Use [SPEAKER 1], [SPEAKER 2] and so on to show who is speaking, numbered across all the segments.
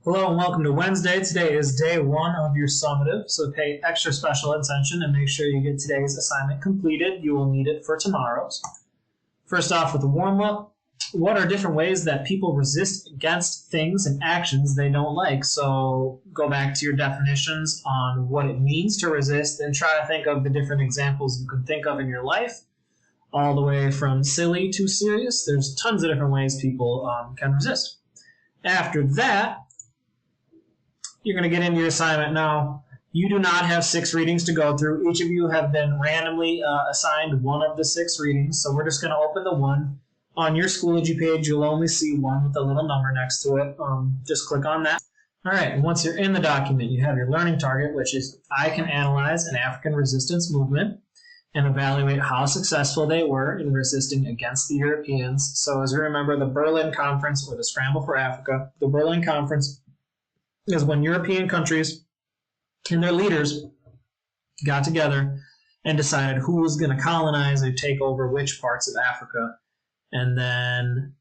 [SPEAKER 1] Hello and welcome to Wednesday. Today is day one of your summative, so pay extra special attention and make sure you get today's assignment completed. You will need it for tomorrow's. First off with the warm-up, what are different ways that people resist against things and actions they don't like? So go back to your definitions on what it means to resist and try to think of the different examples you can think of in your life, all the way from silly to serious. There's tons of different ways people can resist. After that, you're going to get into your assignment now. You do not have 6 readings to go through. Each of you have been randomly assigned one of the 6 readings. So we're just going to open the one. On your Schoology page, you'll only see one with a little number next to it. Just click on that. All right, once you're in the document, you have your learning target, which is I can analyze an African resistance movement and evaluate how successful they were in resisting against the Europeans. So as you remember, the Berlin Conference, or the Scramble for Africa, the Berlin Conference is when European countries and their leaders got together and decided who was going to colonize or take over which parts of Africa. And then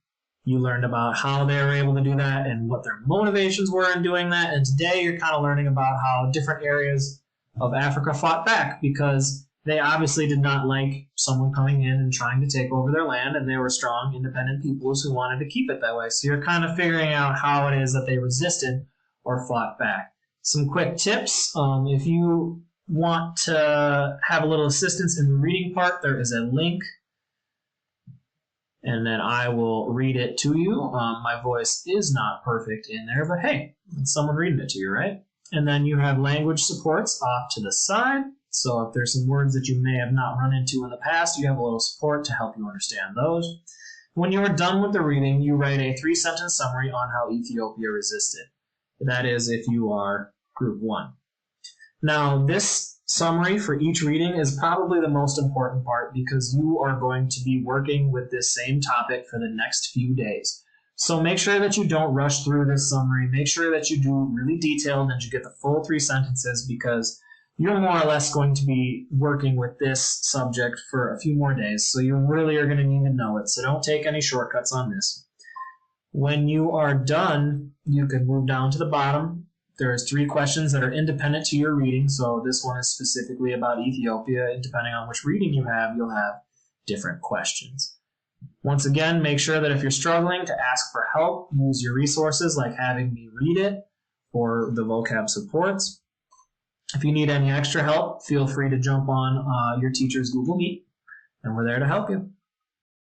[SPEAKER 1] you learned about how they were able to do that and what their motivations were in doing that. And today you're kind of learning about how different areas of Africa fought back, because they obviously did not like someone coming in and trying to take over their land, and they were strong, independent peoples who wanted to keep it that way. So you're kind of figuring out how it is that they resisted or fought back. Some quick tips. If you want to have a little assistance in the reading part, there is a link, and then I will read it to you. My voice is not perfect in there, but hey, it's someone reading it to you, right? And then you have language supports off to the side. So if there's some words that you may have not run into in the past, you have a little support to help you understand those. When you are done with the reading, you write a 3-sentence summary on how Ethiopia resisted. That is if you are group 1. Now, this summary for each reading is probably the most important part, because you are going to be working with this same topic for the next few days. So make sure that you don't rush through this summary. Make sure that you do really detailed and you get the full 3 sentences, because you're more or less going to be working with this subject for a few more days. So you really are going to need to know it. So don't take any shortcuts on this. When you are done, you can move down to the bottom. There's 3 questions that are independent to your reading. So this one is specifically about Ethiopia, and depending on which reading you have, you'll have different questions. Once again, make sure that if you're struggling to ask for help, use your resources like having me read it or the vocab supports. If you need any extra help, feel free to jump on your teacher's Google Meet, and we're there to help you.